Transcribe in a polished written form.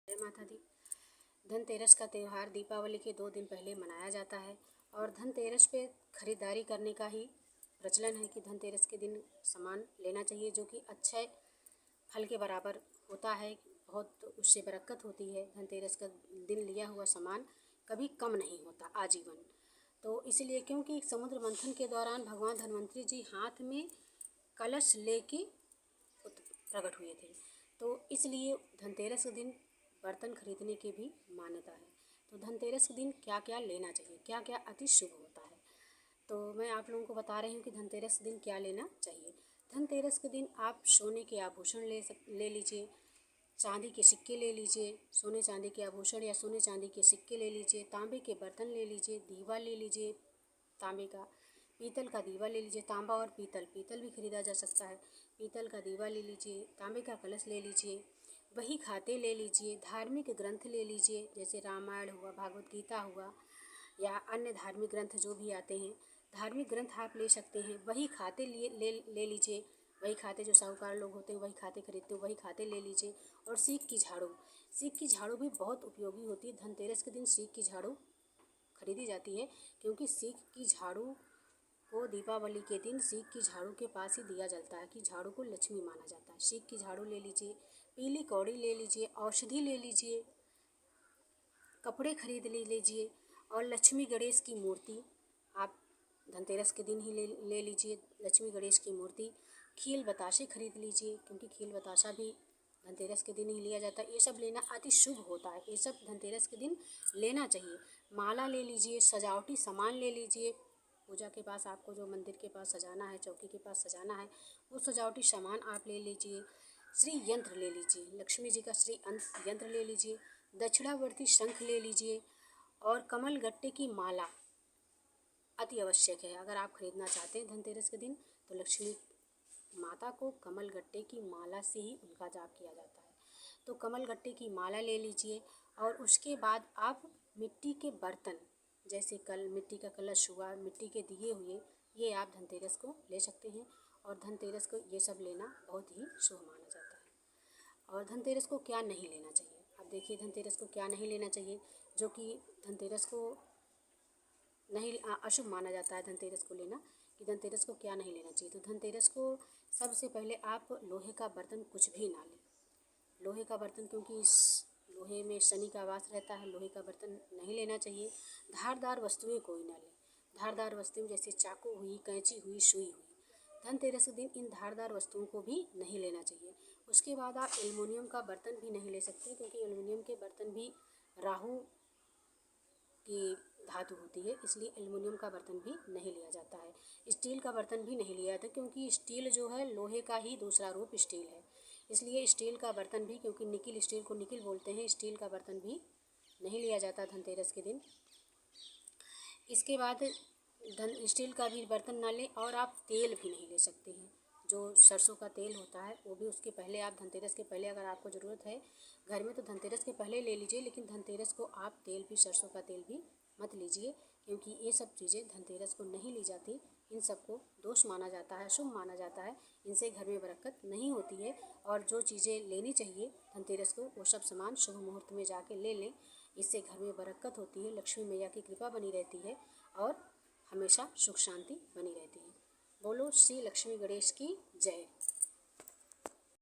जय माता दी। धनतेरस का त्यौहार दीपावली के 2 दिन पहले मनाया जाता है और धनतेरस पे खरीदारी करने का ही प्रचलन है कि धनतेरस के दिन सामान लेना चाहिए जो कि अच्छे फल के बराबर होता है। बहुत उससे बरकत होती है। धनतेरस का दिन लिया हुआ सामान कभी कम नहीं होता आजीवन। तो इसलिए क्योंकि समुद्र मंथन के दौरान भगवान धन्वंतरी जी हाथ में कलश लेके प्रकट हुए थे। तो इसलिए धनतेरस के दिन बर्तन खरीदने की भी मान्यता है। तो धनतेरस के दिन क्या क्या लेना चाहिए, क्या क्या अति शुभ होता है, तो मैं आप लोगों को बता रही हूँ कि धनतेरस के दिन क्या लेना चाहिए। धनतेरस के दिन आप सोने के आभूषण ले लीजिए, चांदी के सिक्के ले लीजिए, सोने चांदी के आभूषण या सोने चांदी के सिक्के ले लीजिए, तांबे के बर्तन ले लीजिए, दीवा ले लीजिए तांबे का, पीतल का दीवा ले लीजिए। तांबा और पीतल भी खरीदा जा सकता है। पीतल का दीवा ले लीजिए, तांबे का कलश ले लीजिए, वही खाते ले लीजिए, धार्मिक ग्रंथ ले लीजिए जैसे रामायण हुआ, भागवत गीता हुआ या अन्य धार्मिक ग्रंथ जो भी आते हैं, धार्मिक ग्रंथ आप ले सकते हैं। वही खाते ले लीजिए, वही खाते जो साहूकार लोग होते हैं वही खाते खरीदते हो, वही खाते ले लीजिए। और सीख की झाड़ू भी बहुत उपयोगी होती है। धनतेरस के दिन सीख की झाड़ू खरीदी जाती है क्योंकि सीख की झाड़ू को दीपावली के दिन सीख की झाड़ू के पास ही दिया जाता है कि झाड़ू को लक्ष्मी माना जाता है। सीख की झाड़ू ले लीजिए, पीली कौड़ी ले लीजिए, औषधि ले लीजिए, कपड़े खरीद लीजिए और लक्ष्मी गणेश की मूर्ति आप धनतेरस के दिन ही ले लीजिए। लक्ष्मी गणेश की मूर्ति, खील बताशे खरीद लीजिए क्योंकि खील बताशा भी धनतेरस के दिन ही लिया जाता है। ये सब लेना अति शुभ होता है, ये सब धनतेरस के दिन लेना चाहिए। माला ले लीजिए, सजावटी सामान ले लीजिए, पूजा के पास आपको जो मंदिर के पास सजाना है, चौकी के पास सजाना है, वो सजावटी सामान आप ले लीजिए। श्री यंत्र ले लीजिए, लक्ष्मी जी का श्री यंत्र ले लीजिए, दक्षिणावर्ती शंख ले लीजिए और कमल गट्टे की माला अति आवश्यक है। अगर आप खरीदना चाहते हैं धनतेरस के दिन तो लक्ष्मी माता को कमल गट्टे की माला से ही उनका जाप किया जाता है। तो कमल गट्टे की माला ले लीजिए और उसके बाद आप मिट्टी के बर्तन जैसे मिट्टी का कलश हुआ, मिट्टी के दिए हुए, ये आप धनतेरस को ले सकते हैं। और धनतेरस को ये सब लेना बहुत ही शुभ माना जाता है। और धनतेरस को क्या नहीं लेना चाहिए, अब देखिए धनतेरस को क्या नहीं लेना चाहिए जो कि धनतेरस को नहीं अशुभ माना जाता है। धनतेरस को लेना कि धनतेरस को क्या नहीं लेना चाहिए, तो धनतेरस को सबसे पहले आप लोहे का बर्तन कुछ भी ना लें। लोहे का बर्तन क्योंकि इस लोहे में शनि का वास रहता है, लोहे का बर्तन नहीं लेना चाहिए। धारदार वस्तुएं कोई ना ले, धारदार वस्तुएं जैसे चाकू हुई, कैंची हुई, सुई हुई, धनतेरस के दिन इन धारदार वस्तुओं को भी नहीं लेना चाहिए। उसके बाद आप एल्युमिनियम का बर्तन भी नहीं ले सकते क्योंकि एल्युमिनियम के बर्तन भी राहु की धातु होती है, इसलिए एल्युमिनियम का बर्तन भी नहीं लिया जाता है। स्टील का बर्तन भी नहीं लिया जाता क्योंकि स्टील जो है लोहे का ही दूसरा रूप स्टील है, इसलिए स्टील का बर्तन भी, क्योंकि निकिल स्टील को निकिल बोलते हैं, स्टील का बर्तन भी नहीं लिया जाता धनतेरस के दिन। इसके बाद स्टील का भी बर्तन ना लें और आप तेल भी नहीं ले सकते हैं। जो सरसों का तेल होता है वो भी उसके पहले आप धनतेरस के पहले अगर आपको ज़रूरत है घर में तो धनतेरस के पहले ले लीजिए, लेकिन धनतेरस को आप तेल भी, सरसों का तेल भी मत लीजिए क्योंकि ये सब चीज़ें धनतेरस को नहीं ली जाती। इन सबको दोष माना जाता है, शुभ माना जाता है, इनसे घर में बरकत नहीं होती है। और जो चीज़ें लेनी चाहिए धनतेरस को वो सब सामान शुभ मुहूर्त में जाके ले लें, इससे घर में बरकत होती है, लक्ष्मी मैया की कृपा बनी रहती है और हमेशा सुख शांति बनी रहती है। बोलो श्री लक्ष्मी गणेश की जय।